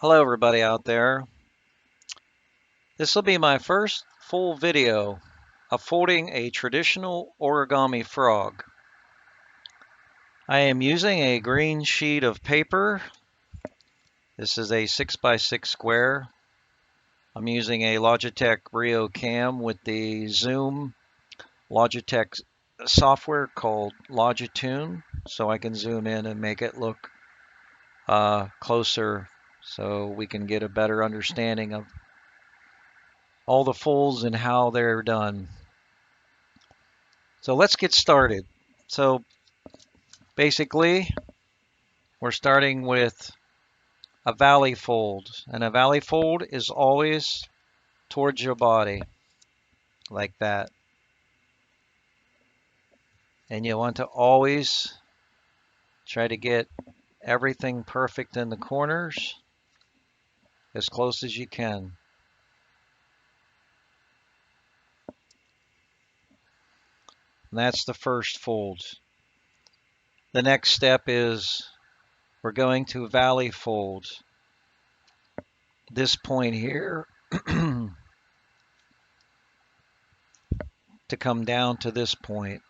Hello everybody out there. This will be my first full video of folding a traditional origami frog. I am using a green sheet of paper. This is a 6x6 square. I'm using a Logitech Rio Cam with the Zoom Logitech software called Logitune, so I can zoom in and make it look closer so we can get a better understanding of all the folds and how they're done. So let's get started. So basically, we're starting with a valley fold, and a valley fold is always towards your body, like that. And you want to always try to get everything perfect in the corners as close as you can. And that's the first fold. The next step is we're going to valley fold this point here to come down to this point.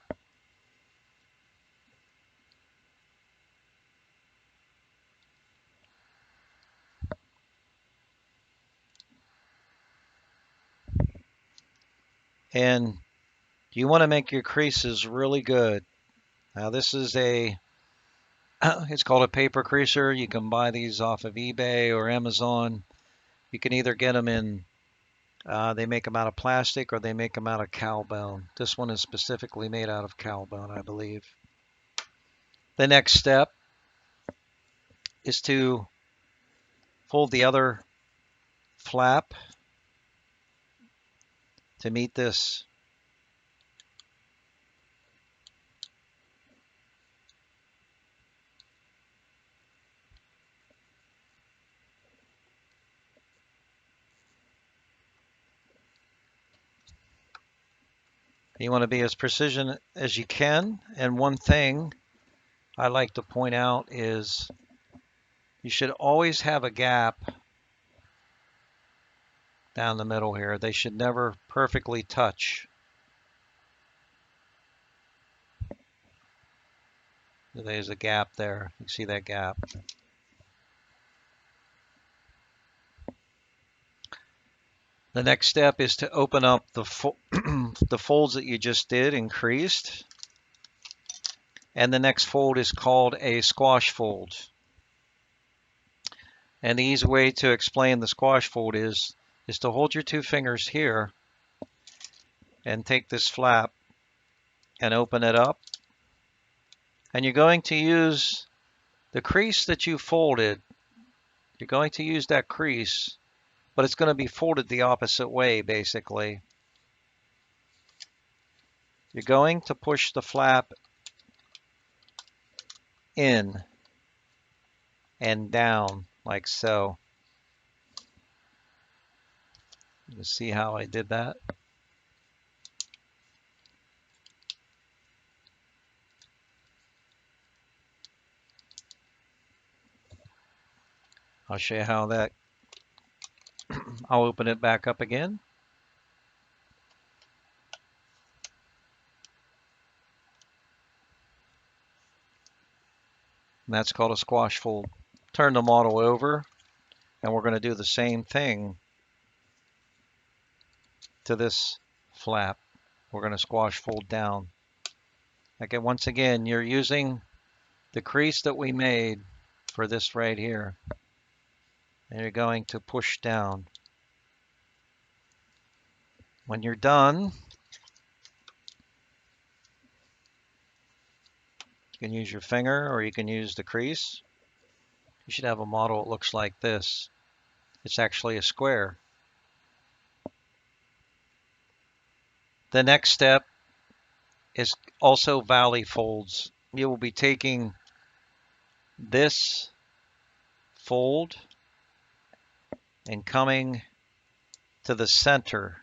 And you want to make your creases really good. Now this is it's called a paper creaser. You can buy these off of eBay or Amazon. You can either get them in, they make them out of plastic or they make them out of cow bone. This one is specifically made out of cow bone, I believe. The next step is to fold the other flap to meet this. You want to be as precision as you can. And one thing I like to point out is you should always have a gap down the middle here. They should never perfectly touch. There's a gap there. You see that gap. The next step is to open up the the folds that you just did and creased. And the next fold is called a squash fold. And the easy way to explain the squash fold is to hold your two fingers here and take this flap and open it up. And you're going to use the crease that you folded. You're going to use that crease, but it's going to be folded the opposite way, basically. You're going to push the flap in and down, like so. You see how I did that? I'll show you how that, I'll open it back up again. And that's called a squash fold. Turn the model over, and we're going to do the same thing to this flap. We're going to squash fold down. Okay, once again, you're using the crease that we made for this right here. And you're going to push down. When you're done, you can use your finger or you can use the crease. You should have a model that looks like this. It's actually a square. The next step is also valley folds. You will be taking this fold and coming to the center.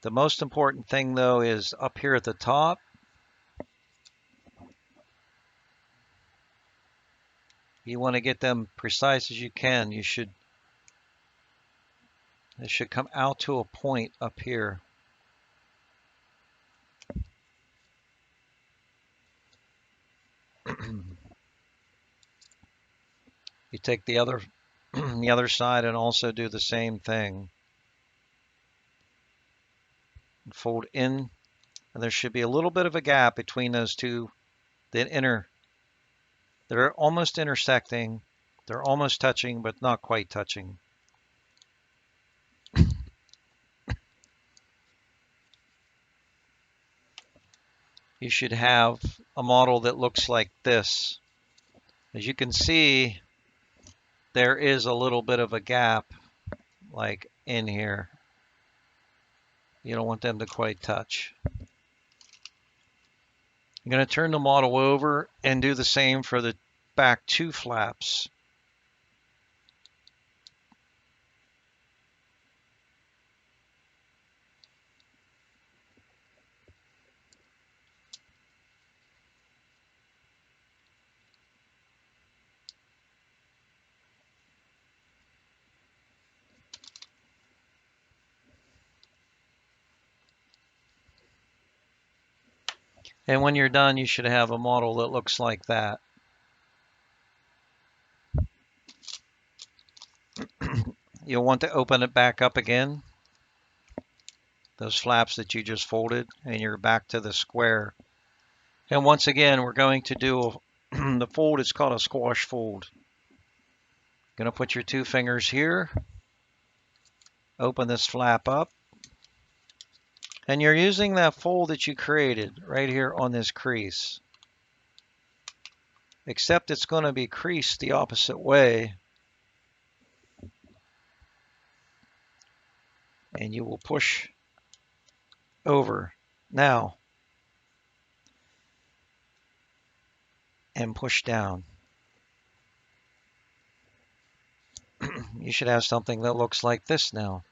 The most important thing though is up here at the top. You want to get them precise as you can. It should come out to a point up here. You take the other the other side and also do the same thing. Fold in, and there should be a little bit of a gap between those two. They're almost intersecting. They're almost touching, but not quite touching. You should have a model that looks like this. As you can see, there is a little bit of a gap, like in here. You don't want them to quite touch. I'm going to turn the model over and do the same for the back two flaps. And when you're done, you should have a model that looks like that. You'll want to open it back up again, those flaps that you just folded, and you're back to the square. And once again, we're going to do the fold is called a squash fold. Going to put your two fingers here, open this flap up, and you're using that fold that you created right here on this crease. Except it's going to be creased the opposite way. And you will push over now and push down. You should have something that looks like this now.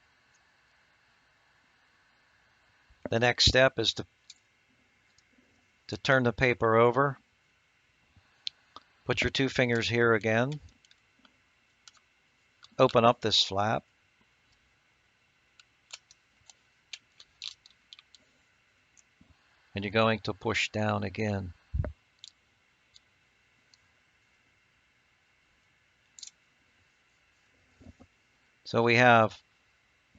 The next step is to turn the paper over. Put your two fingers here again. Open up this flap. And you're going to push down again. So we have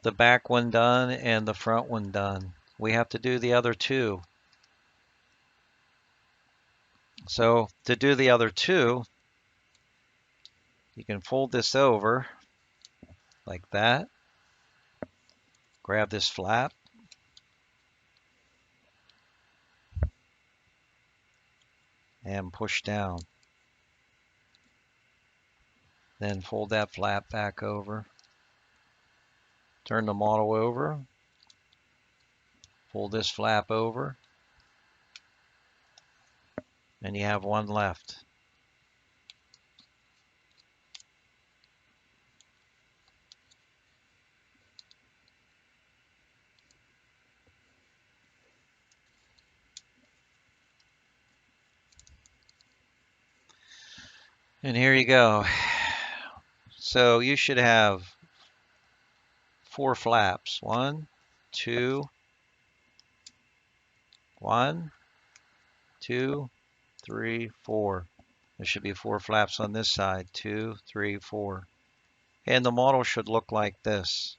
the back one done and the front one done. We have to do the other two. So to do the other two, you can fold this over like that. Grab this flap. And push down. Then fold that flap back over. Turn the model over. Fold this flap over. And you have one left. And here you go. So you should have 4 flaps. 1, 2, 1, 2, 3, 4. There should be 4 flaps on this side. 2, 3, 4. And the model should look like this.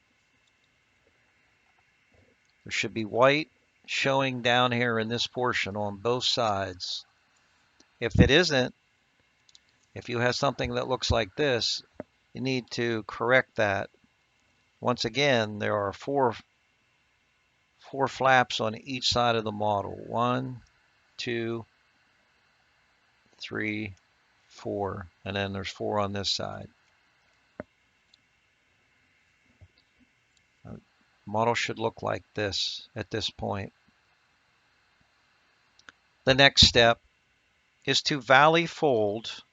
There should be white showing down here in this portion on both sides. If it isn't, if you have something that looks like this, you need to correct that. Once again, there are four flaps on each side of the model. 1, 2, 3, 4, and then there's 4 on this side. The model should look like this at this point. The next step is to valley fold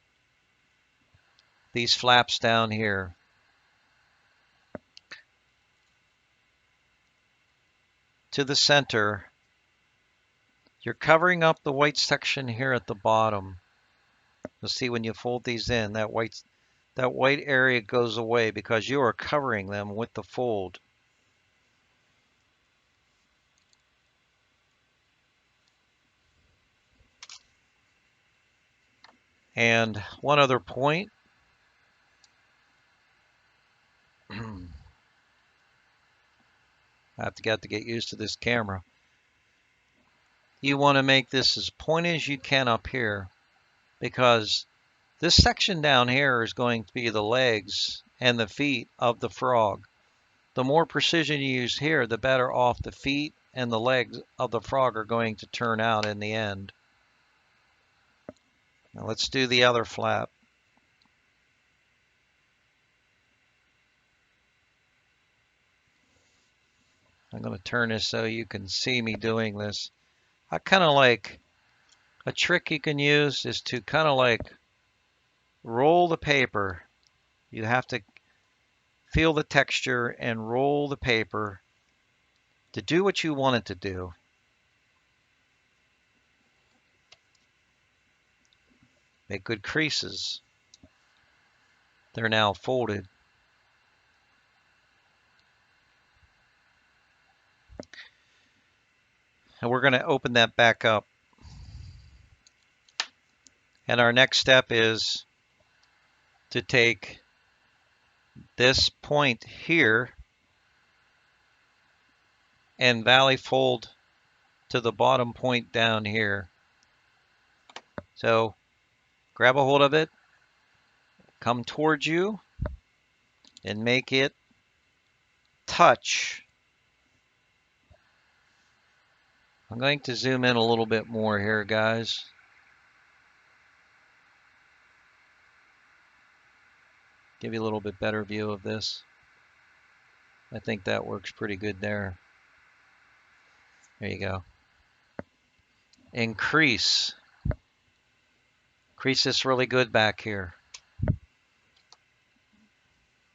these flaps down here. To the center. You're covering up the white section here at the bottom. You'll see when you fold these in, that white area goes away because you are covering them with the fold. And one other point, I have to get used to this camera. You want to make this as pointy as you can up here, because this section down here is going to be the legs and the feet of the frog. The more precision you use here, the better off the feet and the legs of the frog are going to turn out in the end. Now let's do the other flap. I'm going to turn this so you can see me doing this. I kind of like, a trick you can use is to kind of like roll the paper. You have to feel the texture and roll the paper to do what you want it to do. Make good creases. They're now folded. And we're going to open that back up. And our next step is to take this point here and valley fold to the bottom point down here. So grab a hold of it, come towards you, and make it touch. I'm going to zoom in a little bit more here, guys. Give you a little bit better view of this. I think that works pretty good there. There you go. Increase. Crease this really good back here.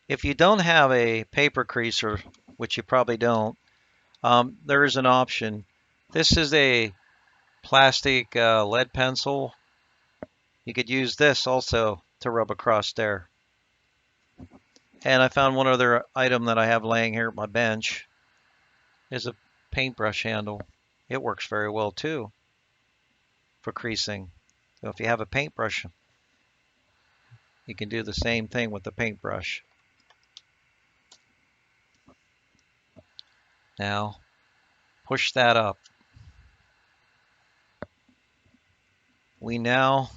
If you don't have a paper creaser, which you probably don't, there is an option. This is a plastic lead pencil. You could use this also to rub across there. And I found one other item that I have laying here at my bench is a paintbrush handle. It works very well too for creasing. So if you have a paintbrush, you can do the same thing with the paintbrush. Now, push that up. We now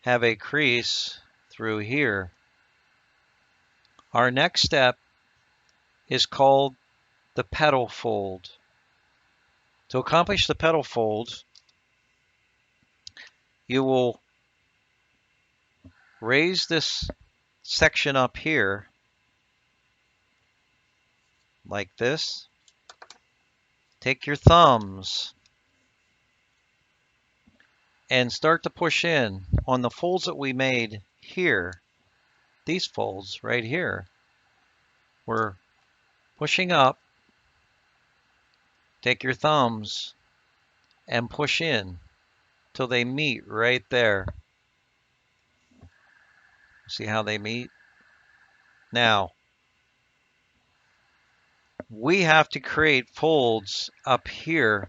have a crease through here. Our next step is called the petal fold. To accomplish the petal fold, you will raise this section up here like this. Take your thumbs and start to push in on the folds that we made here. These folds right here. We're pushing up. Take your thumbs and push in till they meet right there. See how they meet? Now, we have to create folds up here.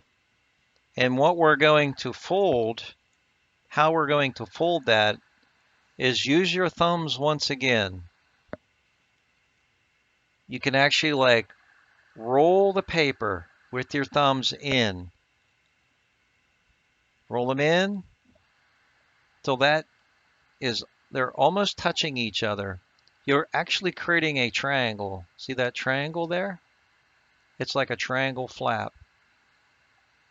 And what we're going to fold, how we're going to fold that, is use your thumbs once again. You can actually like roll the paper with your thumbs in. Roll them in till they're almost touching each other. You're actually creating a triangle. See that triangle there? It's like a triangle flap.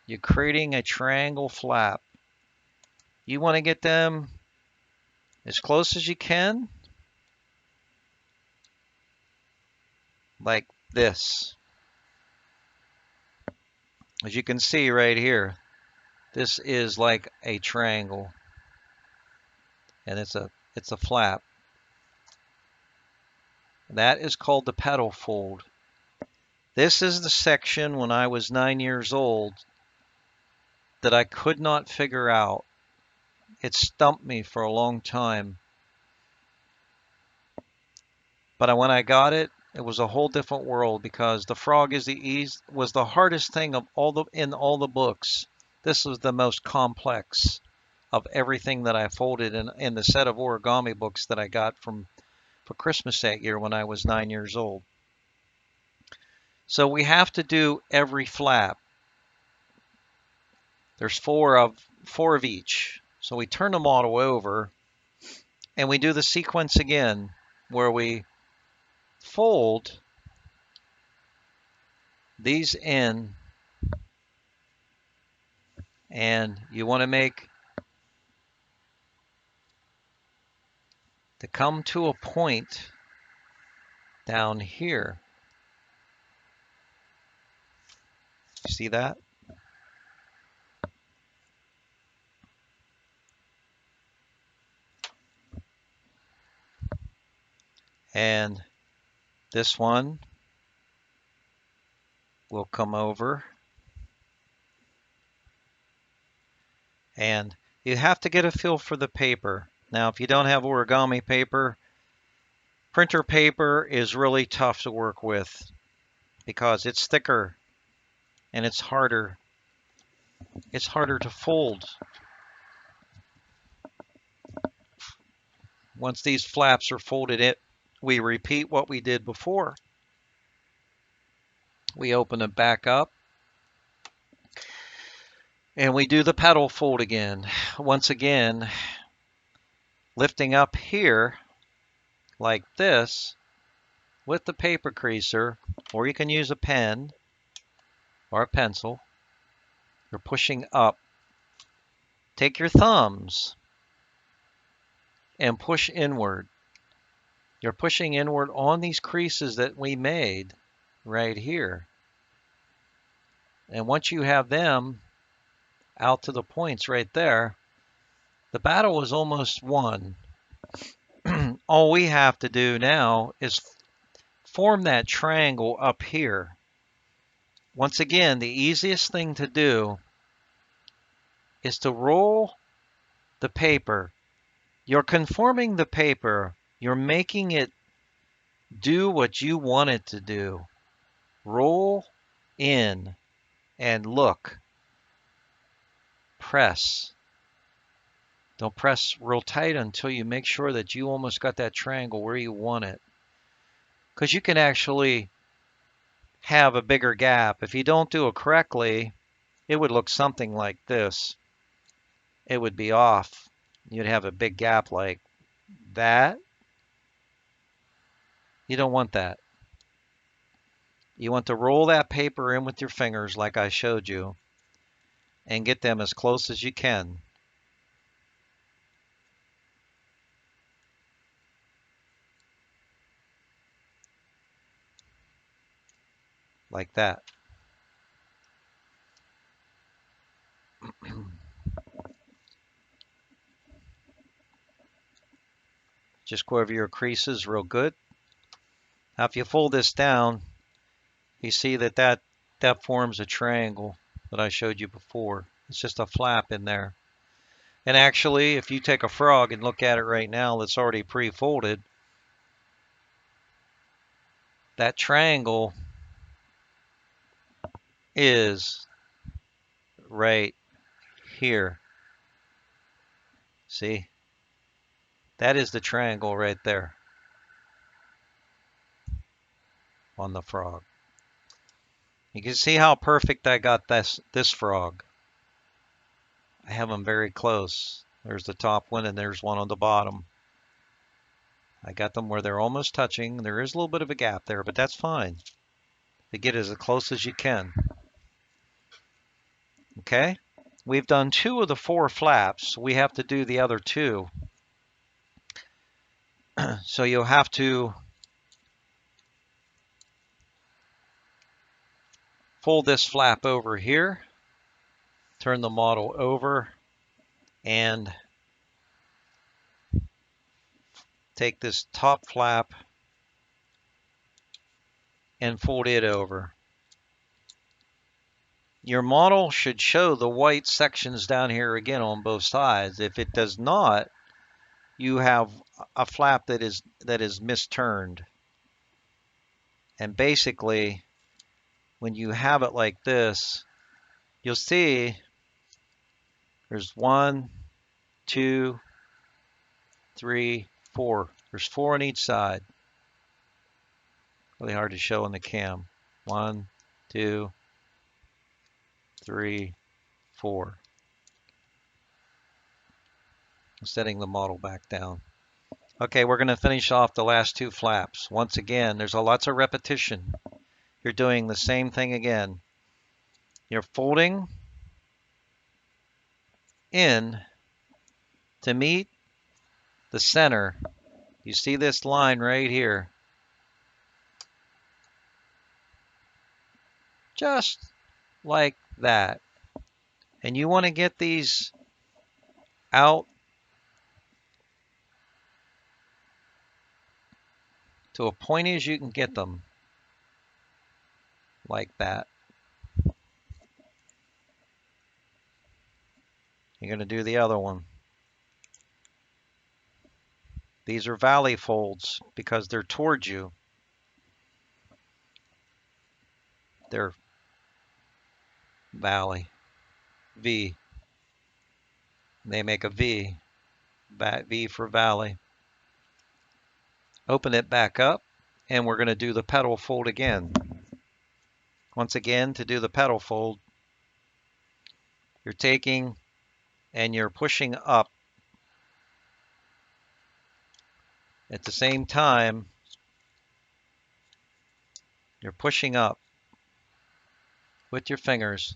You're creating a triangle flap. You want to get them as close as you can, like this. As you can see right here, this is like a triangle, and it's a flap. That is called the petal fold. This is the section when I was 9 years old that I could not figure out. It stumped me for a long time. But when I got it, it was a whole different world because the frog was the hardest thing of in all the books. This was the most complex of everything that I folded in the set of origami books that I got for Christmas that year when I was 9 years old. So we have to do every flap. There's four of each. So we turn the model over and we do the sequence again where we fold these in, and you want to make to come to a point down here. You see that? And this one will come over. And you have to get a feel for the paper. Now, if you don't have origami paper, printer paper is really tough to work with because it's thicker and it's harder. It's harder to fold. Once these flaps are folded, we repeat what we did before. We open it back up and we do the petal fold again. Once again, lifting up here like this with the paper creaser, or you can use a pen or a pencil. You're pushing up. Take your thumbs and push inward. You're pushing inward on these creases that we made right here. And once you have them out to the points right there, the battle is almost won. All we have to do now is form that triangle up here. Once again, the easiest thing to do is to roll the paper. You're conforming the paper. You're making it do what you want it to do. Roll in and look. Press. Don't press real tight until you make sure that you almost got that triangle where you want it. Because you can actually have a bigger gap. If you don't do it correctly, it would look something like this. It would be off. You'd have a big gap like that. You don't want that. You want to roll that paper in with your fingers like I showed you and get them as close as you can. Like that. Just go over your creases real good. Now if you fold this down, you see that forms a triangle that I showed you before. It's just a flap in there. And actually, if you take a frog and look at it right now that's already pre-folded, that triangle is right here. See? That is the triangle right there on the frog. You can see how perfect I got this frog. I have them very close. There's the top one and there's one on the bottom. I got them where they're almost touching. There is a little bit of a gap there, but that's fine. To get as close as you can. Okay? We've done 2 of the 4 flaps. We have to do the other 2. So you'll have to fold this flap over here, turn the model over, and take this top flap and fold it over. Your model should show the white sections down here again on both sides. If it does not, you have a flap that is misturned. And basically, when you have it like this, you'll see there's 1, 2, 3, 4. There's 4 on each side. Really hard to show on the cam. 1, 2, 3, 4. I'm setting the model back down. Okay, we're going to finish off the last 2 flaps. Once again, there's lots of repetition. You're doing the same thing again. You're folding in to meet the center. You see this line right here. Just like that. And you want to get these out to a point as you can get them. Like that. You're going to do the other one. These are valley folds because they're towards you. They're valley. V. They make a V. V for valley. Open it back up, and we're going to do the petal fold again. Once again, to do the petal fold, you're taking and you're pushing up. At the same time, you're pushing up with your fingers.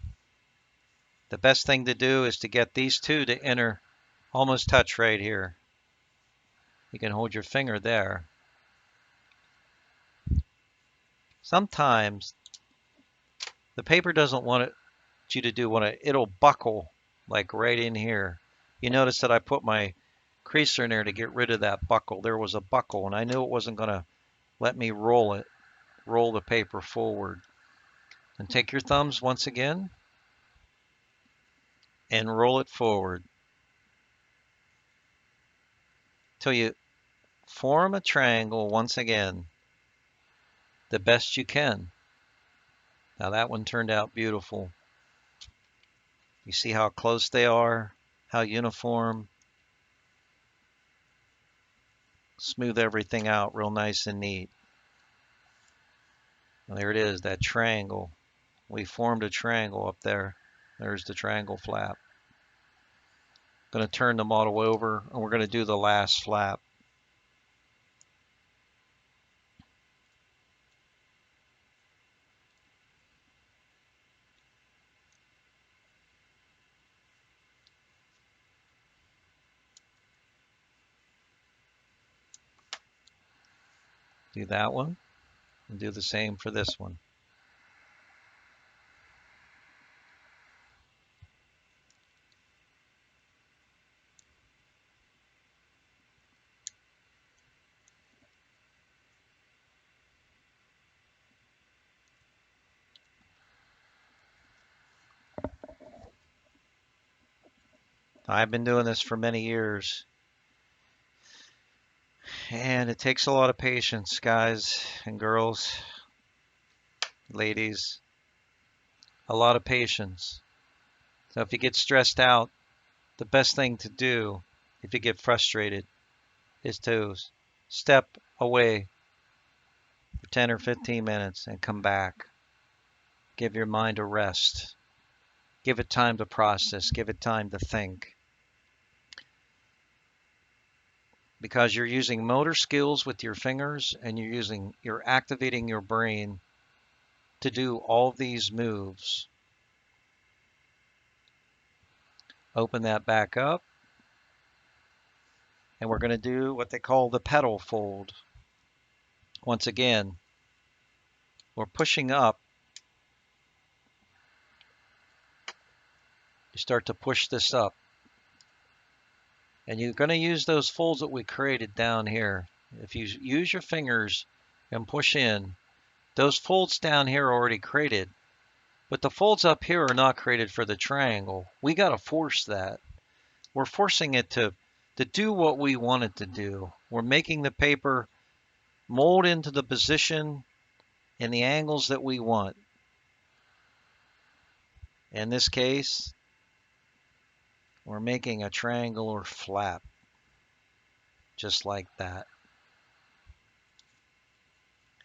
The best thing to do is to get these two to almost touch right here. You can hold your finger there. Sometimes the paper doesn't want you to do it'll buckle like right in here. You notice that I put my creaser in there to get rid of that buckle. There was a buckle, and I knew it wasn't going to let me roll the paper forward. And take your thumbs once again and roll it forward till you form a triangle once again, the best you can. Now that one turned out beautiful. You see how close they are, how uniform. Smooth everything out real nice and neat. And there it is, that triangle. We formed a triangle up there. There's the triangle flap. Going to turn the model over, and we're going to do the last flap. Do that one, and do the same for this one. I've been doing this for many years, and it takes a lot of patience, guys and girls, ladies, a lot of patience. So if you get stressed out, the best thing to do if you get frustrated is to step away for 10 or 15 minutes and come back. Give your mind a rest. Give it time to process. Give it time to think. Because you're using motor skills with your fingers, and you're activating your brain to do all these moves. Open that back up, and we're going to do what they call the petal fold. Once again, we're pushing up. You start to push this up, and you're going to use those folds that we created down here. If you use your fingers and push in, those folds down here are already created. But the folds up here are not created for the triangle. We got to force that. We're forcing it to do what we want it to do. We're making the paper mold into the position and the angles that we want. In this case, we're making a triangular flap, just like that.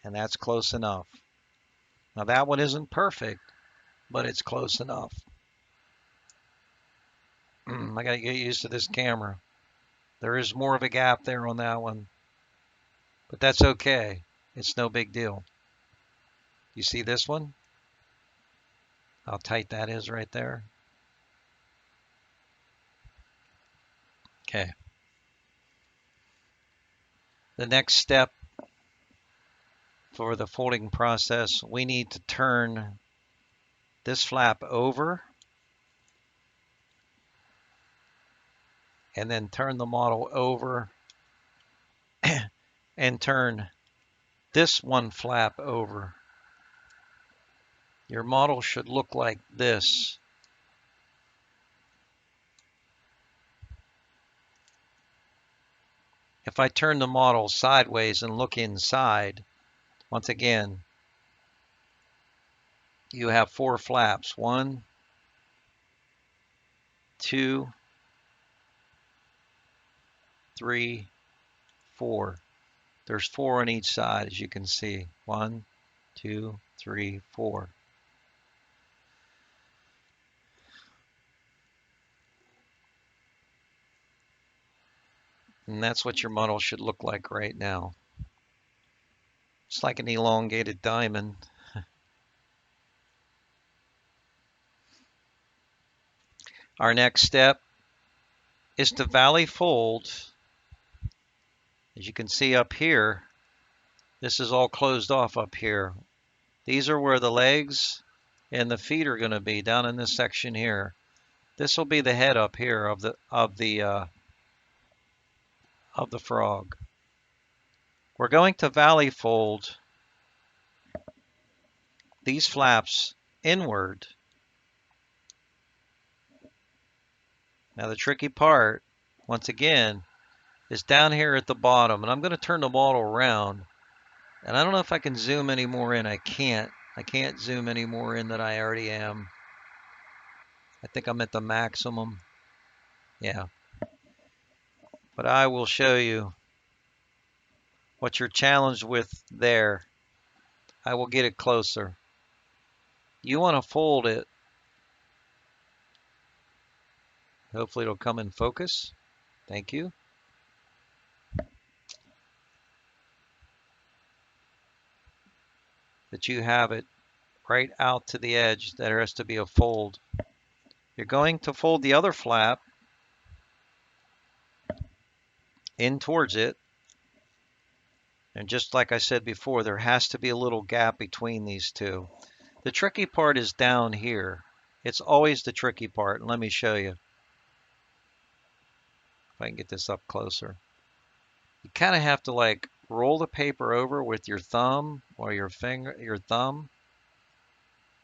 And that's close enough. Now that one isn't perfect, but it's close enough. I gotta get used to this camera. There is more of a gap there on that one, but that's okay. It's no big deal. You see this one? How tight that is right there. Okay. The next step for the folding process, we need to turn this flap over and then turn the model over and turn this one flap over. Your model should look like this. If I turn the model sideways and look inside, once again, you have 4 flaps. 1, 2, 3, 4. There's 4 on each side, as you can see. 1, 2, 3, 4. And that's what your model should look like right now. It's like an elongated diamond. Our next step is to valley fold. As you can see up here, this is all closed off up here. These are where the legs and the feet are going to be, down in this section here. This will be the head up here of the frog. We're going to valley fold these flaps inward. Now the tricky part, once again, is down here at the bottom, and I'm going to turn the model around. And I don't know if I can zoom any more in. I can't zoom any more in than I already am. I think I'm at the maximum. Yeah. But I will show you what you're challenged with there. I will get it closer. You want to fold it. Hopefully it'll come in focus. Thank you. That you have it right out to the edge. There has to be a fold. You're going to fold the other flap in towards it. And just like I said before, there has to be a little gap between these two. The tricky part is down here. It's always the tricky part. Let me show you. If I can get this up closer. You kind of have to like roll the paper over with your thumb or your thumb,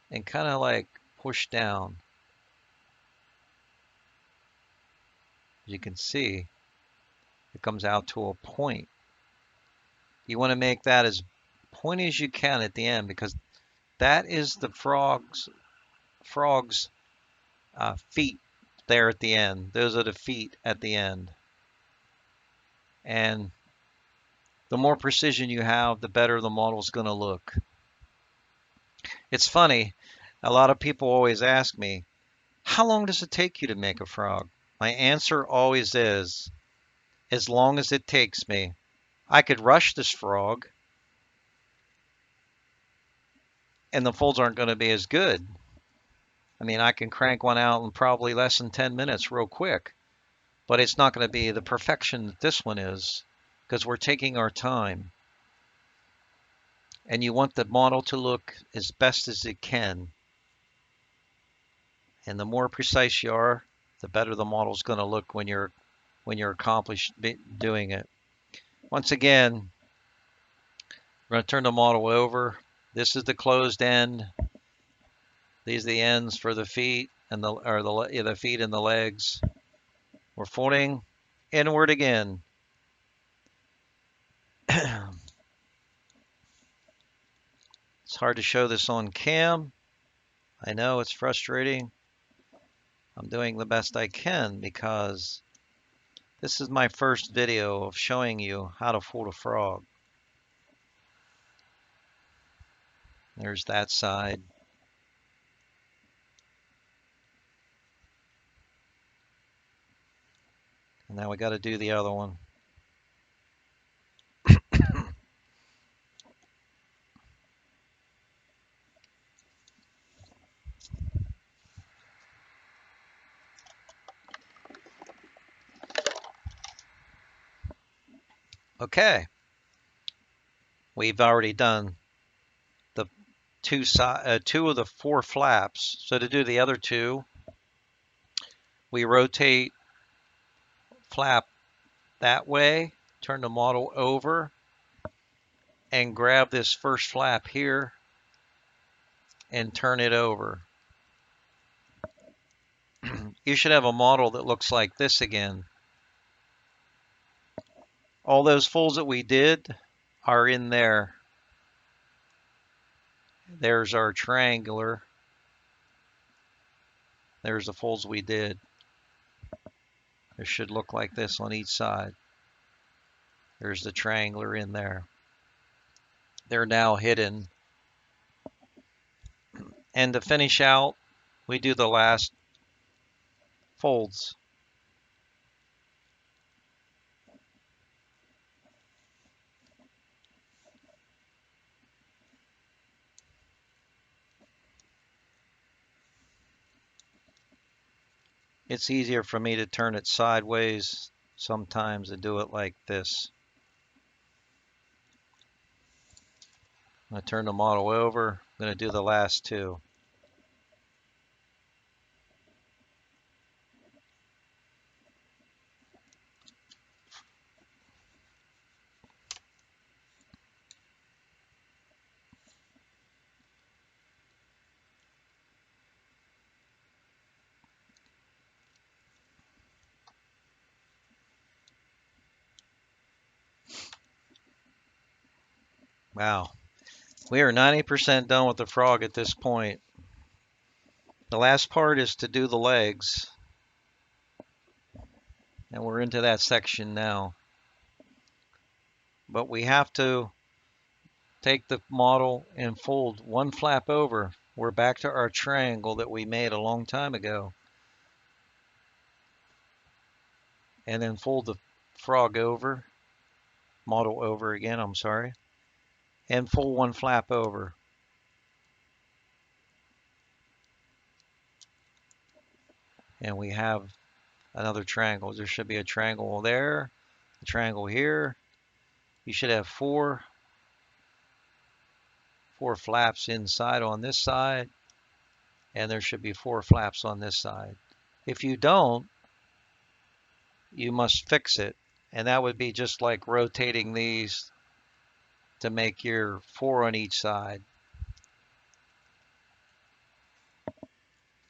and kind of like push down. As you can see, it comes out to a point. You want to make that as pointy as you can at the end, because that is the frog's feet there at the end. Those are the feet at the end. And the more precision you have, the better the model is going to look. It's funny, a lot of people always ask me, how long does it take you to make a frog? My answer always is, as long as it takes me. I could rush this frog, and the folds aren't going to be as good. I mean, I can crank one out in probably less than 10 minutes real quick, but it's not going to be the perfection that this one is, because we're taking our time. And you want the model to look as best as it can. And the more precise you are, the better the model is going to look when you're accomplished doing it. Once again, we're going to turn the model over. This is the closed end. These are the ends for the feet and the feet and the legs. We're folding inward again. It's hard to show this on cam. I know it's frustrating. I'm doing the best I can because this is my first video of showing you how to fold a frog. There's that side. And now we got to do the other one. Okay, we've already done the two of the four flaps. So to do the other two, we rotate flap that way, turn the model over, and grab this first flap here and turn it over. You should have a model that looks like this again. All those folds that we did are in there. There's our triangular. There's the folds we did. It should look like this on each side. There's the triangular in there. They're now hidden. And to finish out, we do the last folds. It's easier for me to turn it sideways sometimes and do it like this. I'm going to turn the model over. I'm going to do the last two. Wow. We are 90% done with the frog at this point. The last part is to do the legs. And we're into that section now. But we have to take the model and fold one flap over. We're back to our triangle that we made a long time ago. And then fold the frog over, model over again, I'm sorry, and fold one flap over. And we have another triangle. There should be a triangle there, a triangle here. You should have four flaps inside on this side, and there should be four flaps on this side. If you don't, you must fix it, and that would be just like rotating these to make your four on each side.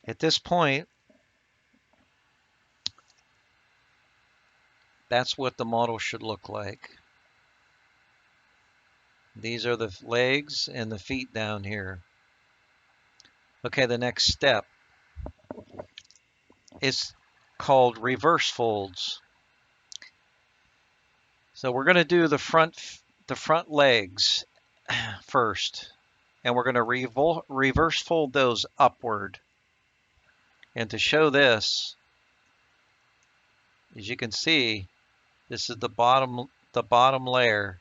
At this point, that's what the model should look like. These are the legs and the feet down here. Okay, the next step is called reverse folds. So we're going to do the front legs first, and we're going to reverse fold those upward. And to show this, as you can see, this is the bottom layer.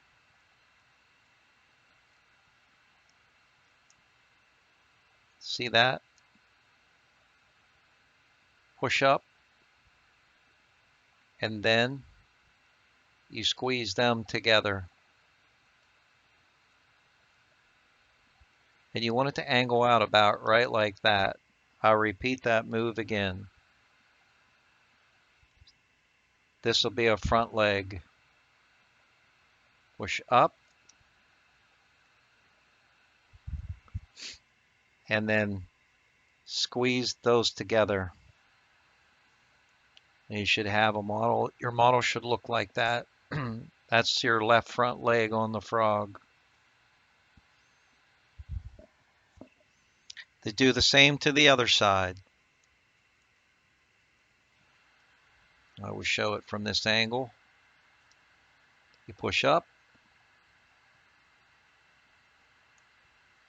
See that? Push up, and then you squeeze them together. And you want it to angle out about right like that. I'll repeat that move again. This will be a front leg. Push up, and then squeeze those together. And you should have a model. Your model should look like that. That's your left front leg on the frog. They do the same to the other side. I will show it from this angle. You push up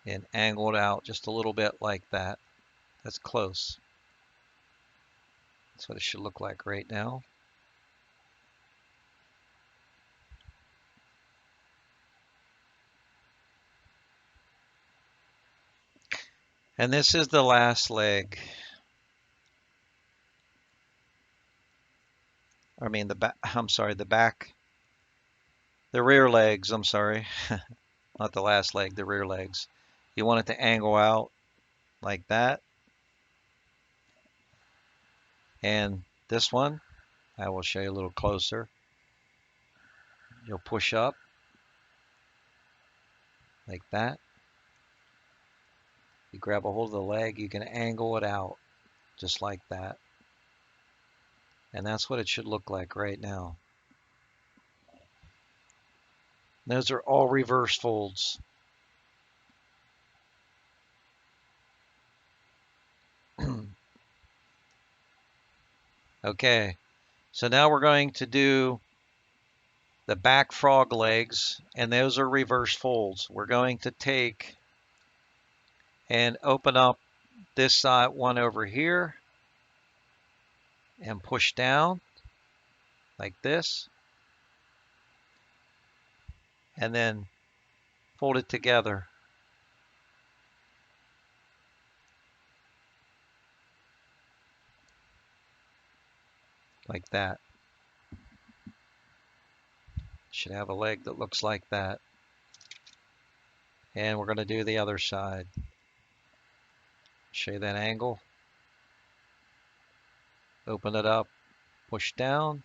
and angle it out just a little bit like that. That's close. That's what it should look like right now. And this is the last leg. I mean the back, I'm sorry, the back, the rear legs, I'm sorry. Not the last leg, the rear legs. You want it to angle out like that. And this one, I will show you a little closer. You'll push up like that. You grab a hold of the leg, you can angle it out just like that. And that's what it should look like right now. Those are all reverse folds. Okay, so now we're going to do the back frog legs, and those are reverse folds. We're going to take and open up this side one over here and push down like this, and then fold it together like that. Should have a leg that looks like that. And we're going to do the other side. Show you that angle. Open it up, push down.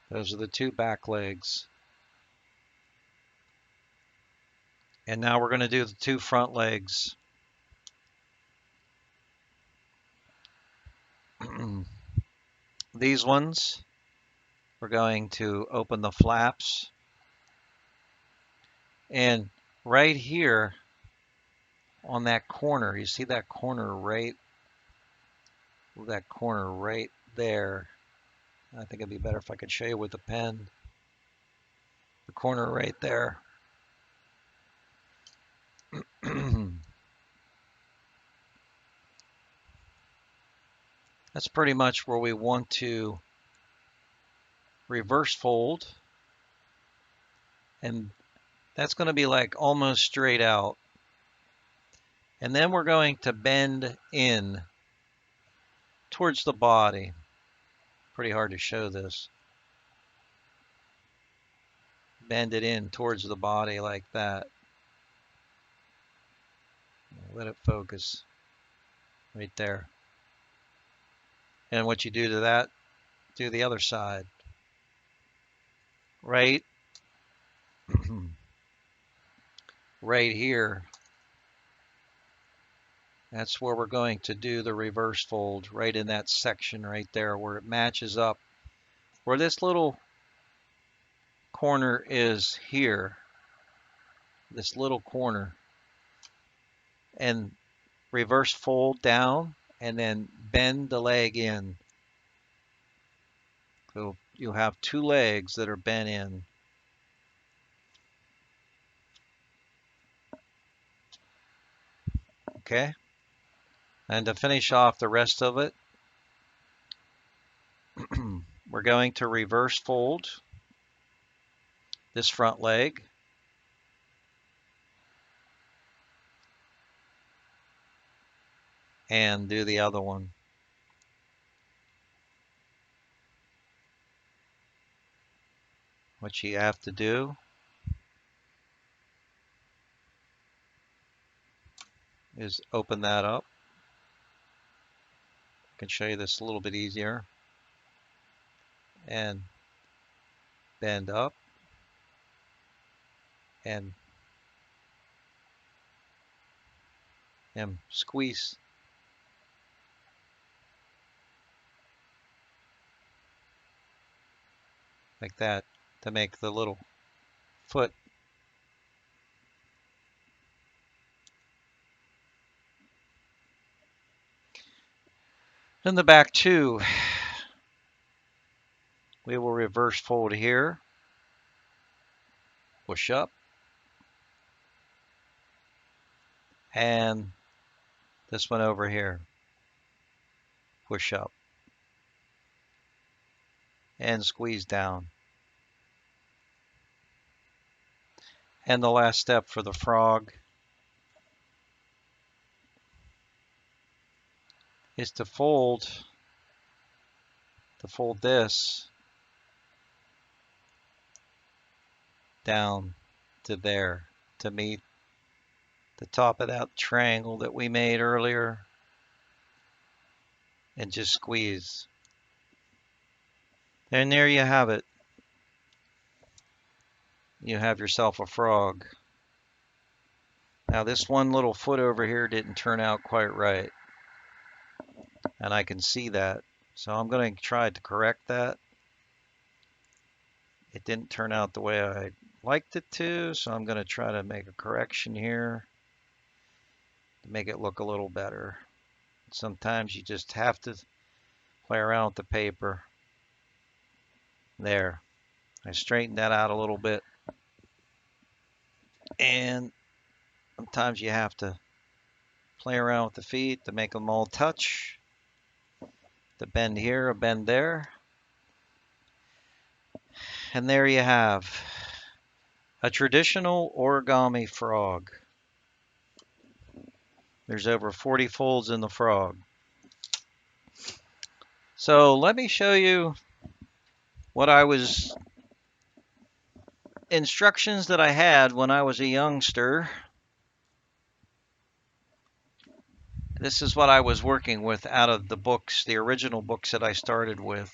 Those are the two back legs. And now we're going to do the two front legs. These ones, we're going to open the flaps. And right here on that corner, you see that corner right there. I think it'd be better if I could show you with a pen. The corner right there. That's pretty much where we want to reverse fold. And that's going to be like almost straight out. And then we're going to bend in towards the body. Pretty hard to show this. Bend it in towards the body like that. Let it focus right there. And what you do to that, do the other side. Right, right here. That's where we're going to do the reverse fold, right in that section right there where it matches up. Where this little corner is here, this little corner, and reverse fold down and then bend the leg in. So you'll have two legs that are bent in. Okay? And to finish off the rest of it, we're going to reverse fold this front leg. And do the other one. What you have to do is open that up. I can show you this a little bit easier. And bend up, and squeeze like that to make the little foot. In the back too, we will reverse fold here, push up, and this one over here, push up, and squeeze down. And the last step for the frog is to fold this down to there to meet the top of that triangle that we made earlier, and just squeeze. And there you have it. You have yourself a frog. Now this one little foot over here didn't turn out quite right, and I can see that. So I'm going to try to correct that. It didn't turn out the way I liked it to, so I'm going to try to make a correction here to make it look a little better. Sometimes you just have to play around with the paper. There. I straightened that out a little bit. And sometimes you have to play around with the feet to make them all touch. The bend here, a bend there. And there you have a traditional origami frog. There's over 40 folds in the frog. So let me show you what instructions that I had when I was a youngster. This is what I was working with out of the books, the original books that I started with.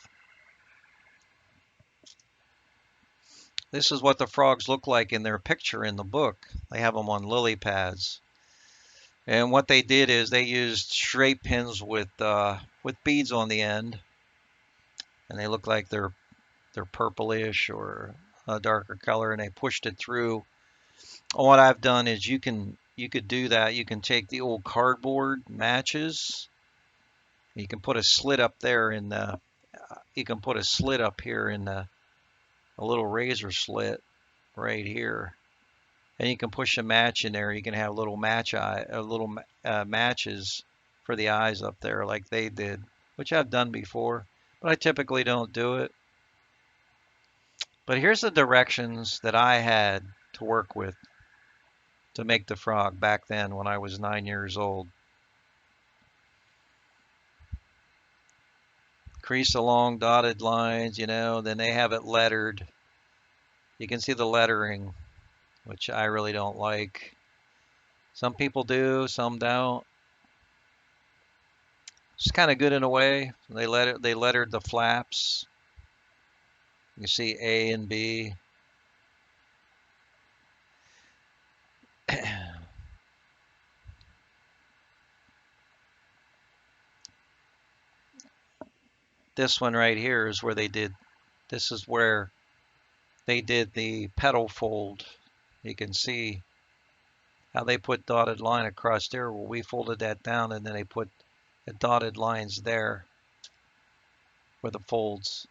This is what the frogs look like in their picture in the book. They have them on lily pads. And what they did is they used straight pins with beads on the end, and they look like they're purplish or a darker color, and they pushed it through. What I've done is you could do that. You can take the old cardboard matches. You can put a slit up there in the. You can put a slit up here in a little razor slit right here, and you can push a match in there. You can have little matches for the eyes up there like they did, which I've done before, but I typically don't do it. But here's the directions that I had to work with to make the frog back then when I was 9 years old. Crease along dotted lines, then they have it lettered. You can see the lettering, which I really don't like. Some people do, some don't. It's kind of good in a way. They lettered the flaps. You see A and B. This one right here is where this is where they did the petal fold. You can see how they put dotted line across there. Well, we folded that down, and then they put the dotted lines there for the folds.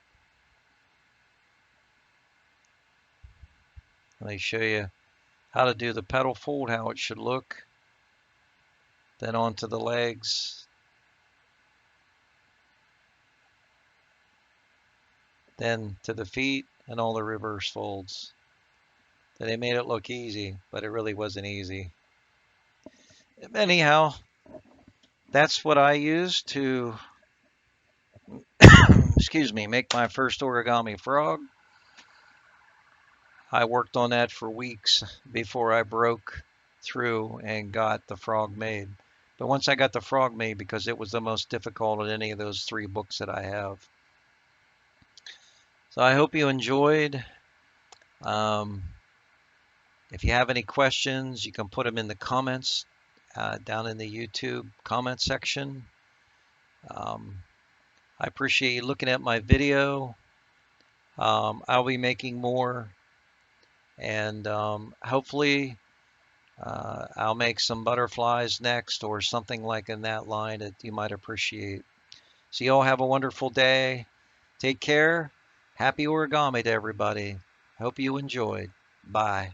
And they show you how to do the petal fold, how it should look. Then onto the legs. Then to the feet and all the reverse folds. So they made it look easy, but it really wasn't easy. Anyhow, that's what I used to, excuse me, make my first origami frog. I worked on that for weeks before I broke through and got the frog made. But once I got the frog made, because it was the most difficult of any of those 3 books that I have. So I hope you enjoyed Um, if you have any questions, you can put them in the comments down in the YouTube comment section. I appreciate you looking at my video. I'll be making more, and hopefully I'll make some butterflies next or something like in that line that you might appreciate. So you all have a wonderful day. Take care. Happy origami to everybody. Hope you enjoyed. Bye.